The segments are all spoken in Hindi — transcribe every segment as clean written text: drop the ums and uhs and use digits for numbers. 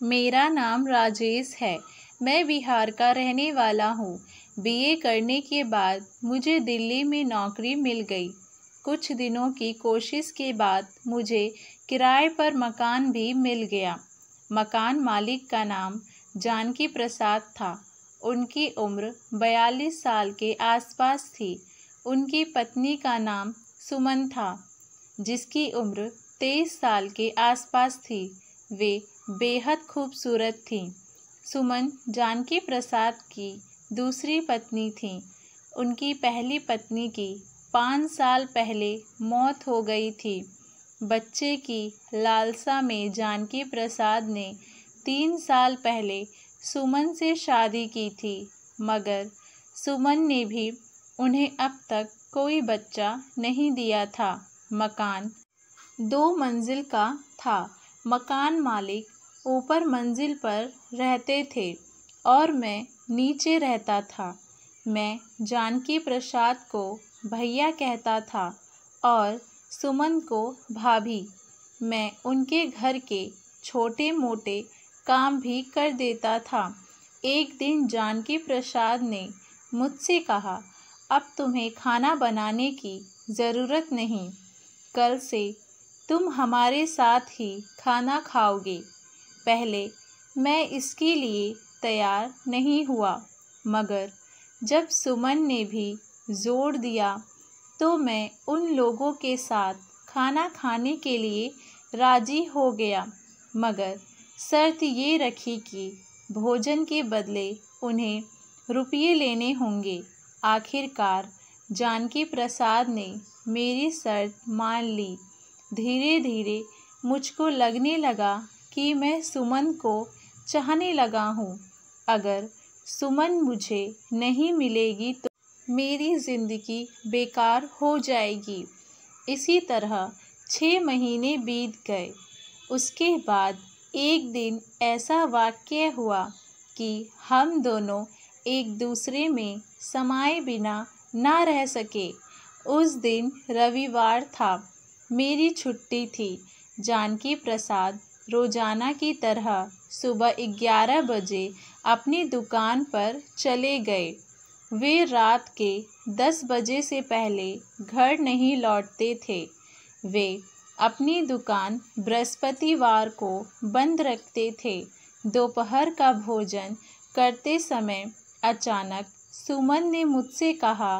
मेरा नाम राजेश है। मैं बिहार का रहने वाला हूँ। बीए करने के बाद मुझे दिल्ली में नौकरी मिल गई। कुछ दिनों की कोशिश के बाद मुझे किराए पर मकान भी मिल गया। मकान मालिक का नाम जानकी प्रसाद था। उनकी उम्र 42 साल के आसपास थी। उनकी पत्नी का नाम सुमन था, जिसकी उम्र 23 साल के आसपास थी। वे बेहद खूबसूरत थीं। सुमन जानकी प्रसाद की दूसरी पत्नी थीं। उनकी पहली पत्नी की 5 साल पहले मौत हो गई थी। बच्चे की लालसा में जानकी प्रसाद ने 3 साल पहले सुमन से शादी की थी, मगर सुमन ने भी उन्हें अब तक कोई बच्चा नहीं दिया था। मकान 2 मंजिल का था। मकान मालिक ऊपर मंजिल पर रहते थे और मैं नीचे रहता था। मैं जानकी प्रसाद को भैया कहता था और सुमन को भाभी। मैं उनके घर के छोटे मोटे काम भी कर देता था। एक दिन जानकी प्रसाद ने मुझसे कहा, अब तुम्हें खाना बनाने की ज़रूरत नहीं। कल से तुम हमारे साथ ही खाना खाओगे। पहले मैं इसके लिए तैयार नहीं हुआ, मगर जब सुमन ने भी जोर दिया तो मैं उन लोगों के साथ खाना खाने के लिए राज़ी हो गया, मगर शर्त ये रखी कि भोजन के बदले उन्हें रुपये लेने होंगे। आखिरकार जानकी प्रसाद ने मेरी शर्त मान ली। धीरे धीरे मुझको लगने लगा कि मैं सुमन को चाहने लगा हूँ। अगर सुमन मुझे नहीं मिलेगी तो मेरी ज़िंदगी बेकार हो जाएगी। इसी तरह 6 महीने बीत गए। उसके बाद एक दिन ऐसा वाक़या हुआ कि हम दोनों एक दूसरे में समाये बिना ना रह सके। उस दिन रविवार था। मेरी छुट्टी थी। जानकी प्रसाद रोज़ाना की तरह सुबह 11 बजे अपनी दुकान पर चले गए। वे रात के 10 बजे से पहले घर नहीं लौटते थे। वे अपनी दुकान बृहस्पतिवार को बंद रखते थे। दोपहर का भोजन करते समय अचानक सुमन ने मुझसे कहा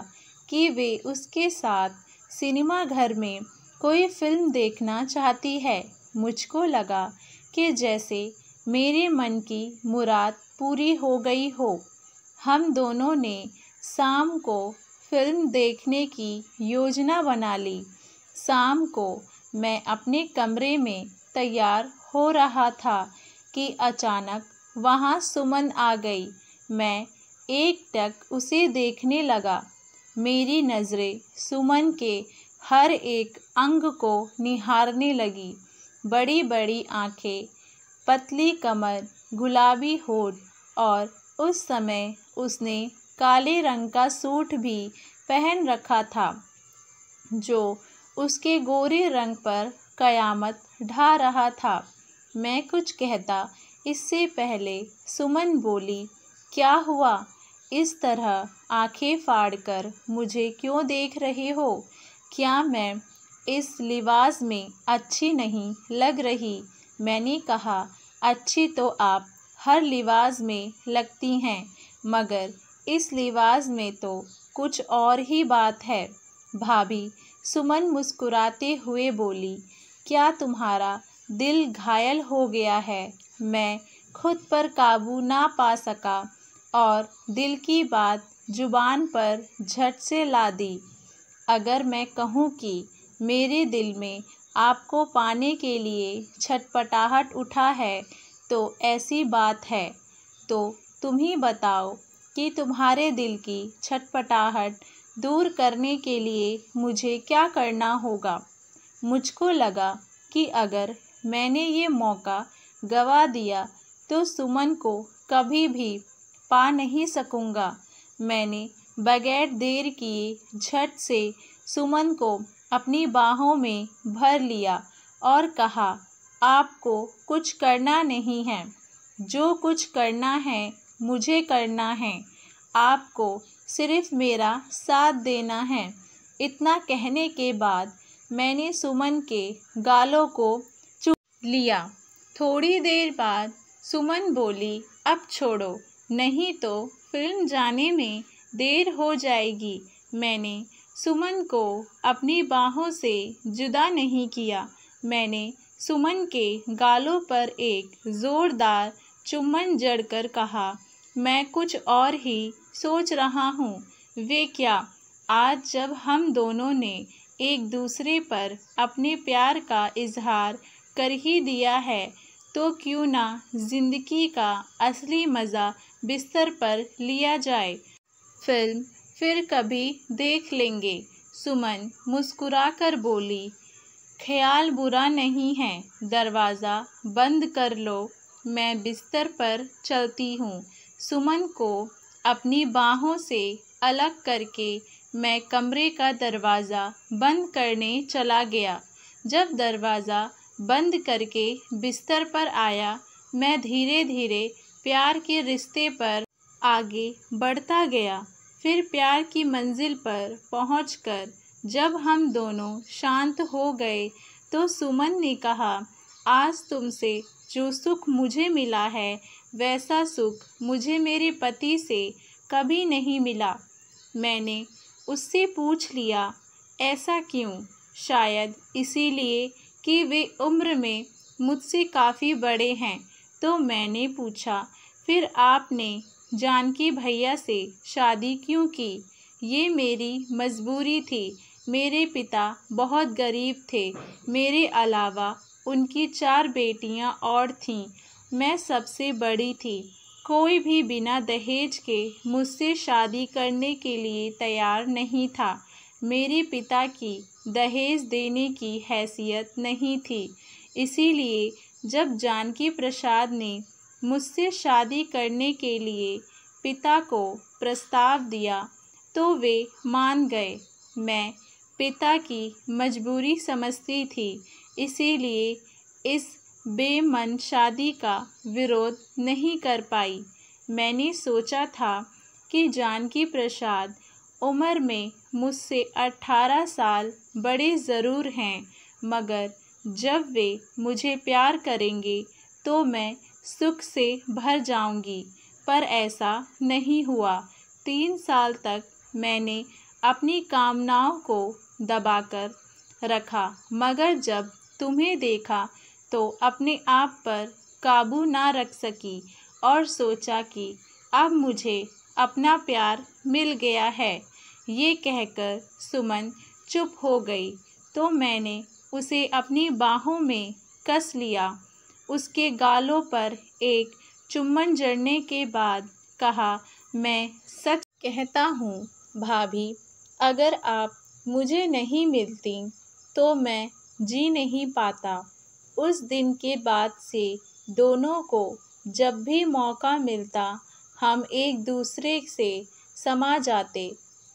कि वे उसके साथ सिनेमा घर में कोई फ़िल्म देखना चाहती है। मुझको लगा कि जैसे मेरे मन की मुराद पूरी हो गई हो। हम दोनों ने शाम को फ़िल्म देखने की योजना बना ली। शाम को मैं अपने कमरे में तैयार हो रहा था कि अचानक वहाँ सुमन आ गई। मैं एकटक उसे देखने लगा। मेरी नज़रें सुमन के हर एक अंग को निहारने लगी। बड़ी बड़ी आँखें, पतली कमर, गुलाबी होठ, और उस समय उसने काले रंग का सूट भी पहन रखा था, जो उसके गोरे रंग पर क़यामत ढा रहा था। मैं कुछ कहता इससे पहले सुमन बोली, क्या हुआ? इस तरह आंखें फाड़कर मुझे क्यों देख रहे हो? क्या मैं इस लिबास में अच्छी नहीं लग रही? मैंने कहा, अच्छी तो आप हर लिबास में लगती हैं, मगर इस लिबास में तो कुछ और ही बात है। भाभी, सुमन मुस्कुराते हुए बोली, क्या तुम्हारा दिल घायल हो गया है? मैं खुद पर काबू ना पा सका और दिल की बात जुबान पर झट से ला दी। अगर मैं कहूँ कि मेरे दिल में आपको पाने के लिए छटपटाहट उठा है तो ऐसी बात है। तो तुम ही बताओ कि तुम्हारे दिल की छटपटाहट दूर करने के लिए मुझे क्या करना होगा। मुझको लगा कि अगर मैंने ये मौका गवा दिया तो सुमन को कभी भी पा नहीं सकूँगा। मैंने बगैर देर किए झट से सुमन को अपनी बाहों में भर लिया और कहा, आपको कुछ करना नहीं है, जो कुछ करना है मुझे करना है, आपको सिर्फ मेरा साथ देना है। इतना कहने के बाद मैंने सुमन के गालों को चूम लिया। थोड़ी देर बाद सुमन बोली, अब छोड़ो, नहीं तो फिल्म जाने में देर हो जाएगी। मैंने सुमन को अपनी बाहों से जुदा नहीं किया। मैंने सुमन के गालों पर एक ज़ोरदार चुम्बन जड़कर कहा, मैं कुछ और ही सोच रहा हूँ। वे क्या, आज जब हम दोनों ने एक दूसरे पर अपने प्यार का इजहार कर ही दिया है, तो क्यों ना जिंदगी का असली मज़ा बिस्तर पर लिया जाए। फिल्म फिर कभी देख लेंगे। सुमन मुस्कुराकर बोली, ख्याल बुरा नहीं है, दरवाज़ा बंद कर लो, मैं बिस्तर पर चलती हूँ। सुमन को अपनी बाहों से अलग करके मैं कमरे का दरवाज़ा बंद करने चला गया। जब दरवाज़ा बंद करके बिस्तर पर आया, मैं धीरे धीरे प्यार के रिश्ते पर आगे बढ़ता गया। फिर प्यार की मंजिल पर पहुंचकर जब हम दोनों शांत हो गए, तो सुमन ने कहा, आज तुमसे जो सुख मुझे मिला है, वैसा सुख मुझे मेरे पति से कभी नहीं मिला। मैंने उससे पूछ लिया, ऐसा क्यों? शायद इसीलिए कि वे उम्र में मुझसे काफ़ी बड़े हैं। तो मैंने पूछा, फिर आपने जानकी भैया से शादी क्यों की? ये मेरी मजबूरी थी। मेरे पिता बहुत गरीब थे। मेरे अलावा उनकी 4 बेटियां और थीं। मैं सबसे बड़ी थी। कोई भी बिना दहेज के मुझसे शादी करने के लिए तैयार नहीं था। मेरे पिता की दहेज देने की हैसियत नहीं थी। इसीलिए जब जानकी प्रसाद ने मुझसे शादी करने के लिए पिता को प्रस्ताव दिया, तो वे मान गए। मैं पिता की मजबूरी समझती थी, इसीलिए इस बेमन शादी का विरोध नहीं कर पाई। मैंने सोचा था कि जानकी प्रसाद उम्र में मुझसे 18 साल बड़े ज़रूर हैं, मगर जब वे मुझे प्यार करेंगे तो मैं सुख से भर जाऊंगी। पर ऐसा नहीं हुआ। 3 साल तक मैंने अपनी कामनाओं को दबाकर रखा, मगर जब तुम्हें देखा तो अपने आप पर काबू ना रख सकी और सोचा कि अब मुझे अपना प्यार मिल गया है। ये कहकर सुमन चुप हो गई, तो मैंने उसे अपनी बाहों में कस लिया। उसके गालों पर एक चुम्बन जड़ने के बाद कहा, मैं सच कहता हूँ भाभी, अगर आप मुझे नहीं मिलती तो मैं जी नहीं पाता। उस दिन के बाद से दोनों को जब भी मौका मिलता, हम एक दूसरे से समा जाते।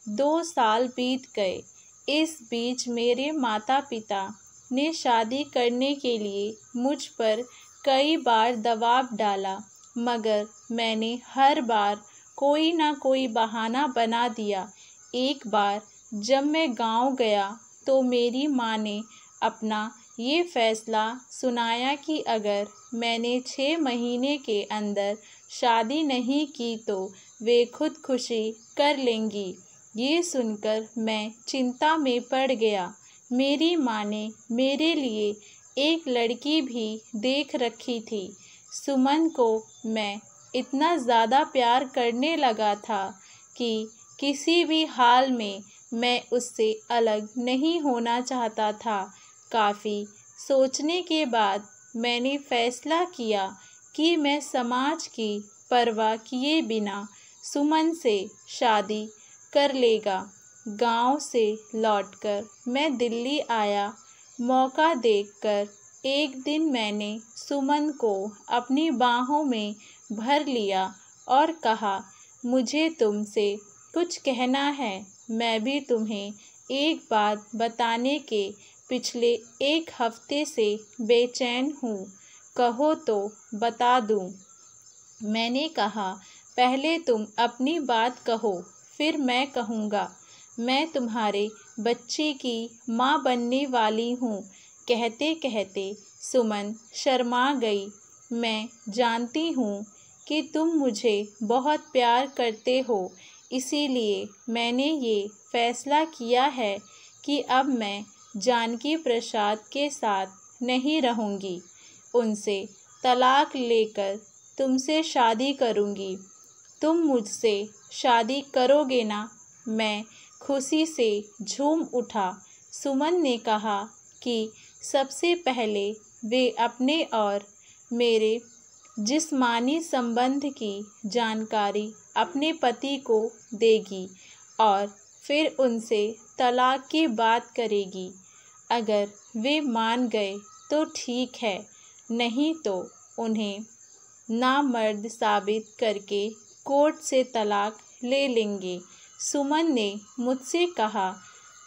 2 साल बीत गए। इस बीच मेरे माता पिता ने शादी करने के लिए मुझ पर कई बार दबाव डाला, मगर मैंने हर बार कोई ना कोई बहाना बना दिया। एक बार जब मैं गांव गया तो मेरी माँ ने अपना ये फैसला सुनाया कि अगर मैंने 6 महीने के अंदर शादी नहीं की तो वे खुदकुशी कर लेंगी। ये सुनकर मैं चिंता में पड़ गया। मेरी माँ ने मेरे लिए एक लड़की भी देख रखी थी। सुमन को मैं इतना ज़्यादा प्यार करने लगा था कि किसी भी हाल में मैं उससे अलग नहीं होना चाहता था। काफ़ी सोचने के बाद मैंने फैसला किया कि मैं समाज की परवाह किए बिना सुमन से शादी कर लेगा। गांव से लौटकर मैं दिल्ली आया। मौका देखकर एक दिन मैंने सुमन को अपनी बाहों में भर लिया और कहा, मुझे तुमसे कुछ कहना है। मैं भी तुम्हें एक बात बताने के पिछले 1 हफ्ते से बेचैन हूँ। कहो तो बता दूँ। मैंने कहा, पहले तुम अपनी बात कहो, फिर मैं कहूँगा। मैं तुम्हारे बच्चे की माँ बनने वाली हूँ। कहते कहते सुमन शर्मा गई। मैं जानती हूँ कि तुम मुझे बहुत प्यार करते हो, इसीलिए मैंने ये फैसला किया है कि अब मैं जानकी प्रसाद के साथ नहीं रहूँगी। उनसे तलाक लेकर तुमसे शादी करूँगी। तुम मुझसे शादी करोगे ना? मैं खुशी से झूम उठा। सुमन ने कहा कि सबसे पहले वे अपने और मेरे जिस्मानी संबंध की जानकारी अपने पति को देगी और फिर उनसे तलाक की बात करेगी। अगर वे मान गए तो ठीक है, नहीं तो उन्हें नामर्द साबित करके कोर्ट से तलाक ले लेंगे। सुमन ने मुझसे कहा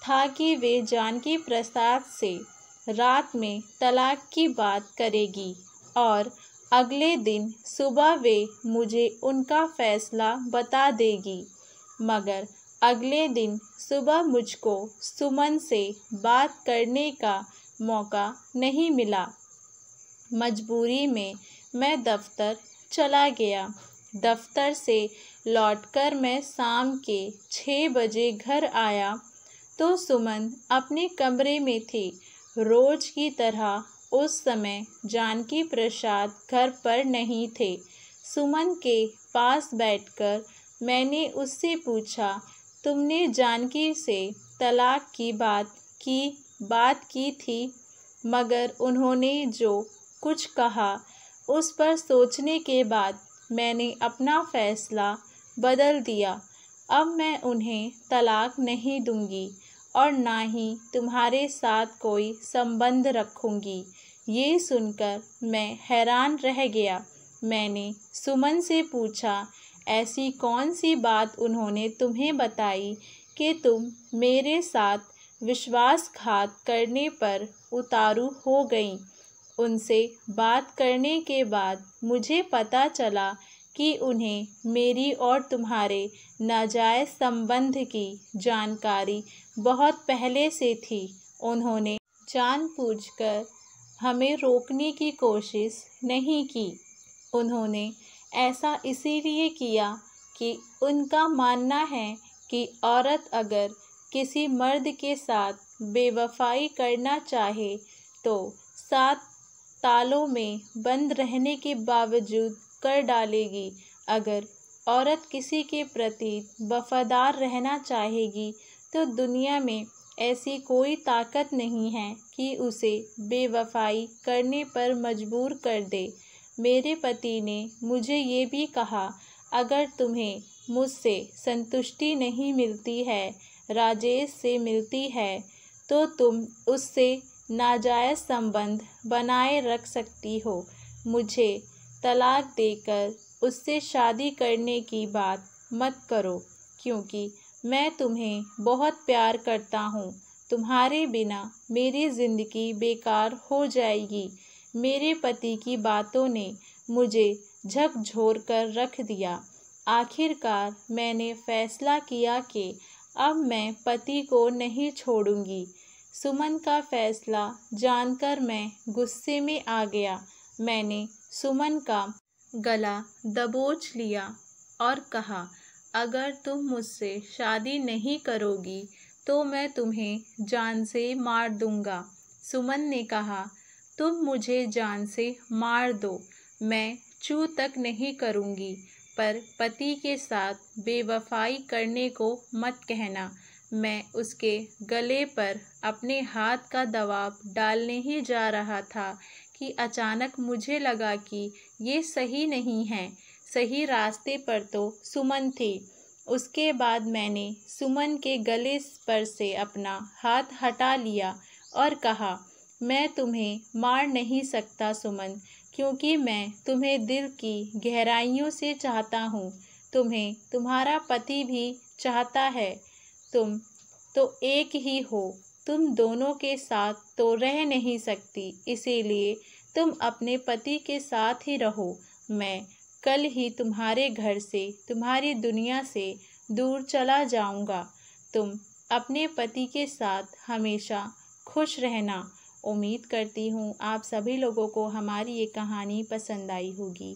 था कि वे जानकी प्रसाद से रात में तलाक की बात करेगी और अगले दिन सुबह वे मुझे उनका फैसला बता देगी। मगर अगले दिन सुबह मुझको सुमन से बात करने का मौका नहीं मिला। मजबूरी में मैं दफ्तर चला गया। दफ्तर से लौटकर मैं शाम के 6 बजे घर आया तो सुमन अपने कमरे में थी। रोज की तरह उस समय जानकी प्रसाद घर पर नहीं थे। सुमन के पास बैठकर मैंने उससे पूछा, तुमने जानकी से तलाक की बात की थी? मगर उन्होंने जो कुछ कहा उस पर सोचने के बाद मैंने अपना फैसला बदल दिया। अब मैं उन्हें तलाक नहीं दूंगी और ना ही तुम्हारे साथ कोई संबंध रखूंगी। ये सुनकर मैं हैरान रह गया। मैंने सुमन से पूछा, ऐसी कौन सी बात उन्होंने तुम्हें बताई कि तुम मेरे साथ विश्वासघात करने पर उतारू हो गईं? उनसे बात करने के बाद मुझे पता चला कि उन्हें मेरी और तुम्हारे नाजायज़ संबंध की जानकारी बहुत पहले से थी। उन्होंने जानबूझकर हमें रोकने की कोशिश नहीं की। उन्होंने ऐसा इसीलिए किया कि उनका मानना है कि औरत अगर किसी मर्द के साथ बेवफाई करना चाहे तो 7 तालों में बंद रहने के बावजूद कर डालेगी। अगर औरत किसी के प्रति वफादार रहना चाहेगी तो दुनिया में ऐसी कोई ताकत नहीं है कि उसे बेवफाई करने पर मजबूर कर दे। मेरे पति ने मुझे ये भी कहा, अगर तुम्हें मुझसे संतुष्टि नहीं मिलती है, राजेश से मिलती है, तो तुम उससे नाजायज़ संबंध बनाए रख सकती हो। मुझे तलाक देकर उससे शादी करने की बात मत करो, क्योंकि मैं तुम्हें बहुत प्यार करता हूँ। तुम्हारे बिना मेरी ज़िंदगी बेकार हो जाएगी। मेरे पति की बातों ने मुझे झकझोर कर रख दिया। आखिरकार मैंने फैसला किया कि अब मैं पति को नहीं छोड़ूंगी। सुमन का फैसला जानकर मैं गुस्से में आ गया। मैंने सुमन का गला दबोच लिया और कहा, अगर तुम मुझसे शादी नहीं करोगी तो मैं तुम्हें जान से मार दूंगा। सुमन ने कहा, तुम मुझे जान से मार दो, मैं चू तक नहीं करूंगी, पर पति के साथ बेवफाई करने को मत कहना। मैं उसके गले पर अपने हाथ का दबाव डालने ही जा रहा था कि अचानक मुझे लगा कि ये सही नहीं है। सही रास्ते पर तो सुमन थी। उसके बाद मैंने सुमन के गले पर से अपना हाथ हटा लिया और कहा, मैं तुम्हें मार नहीं सकता सुमन, क्योंकि मैं तुम्हें दिल की गहराइयों से चाहता हूँ। तुम्हें तुम्हारा पति भी चाहता है। तुम तो एक ही हो। तुम दोनों के साथ तो रह नहीं सकती, इसीलिए तुम अपने पति के साथ ही रहो। मैं कल ही तुम्हारे घर से, तुम्हारी दुनिया से दूर चला जाऊंगा। तुम अपने पति के साथ हमेशा खुश रहना। उम्मीद करती हूँ आप सभी लोगों को हमारी ये कहानी पसंद आई होगी।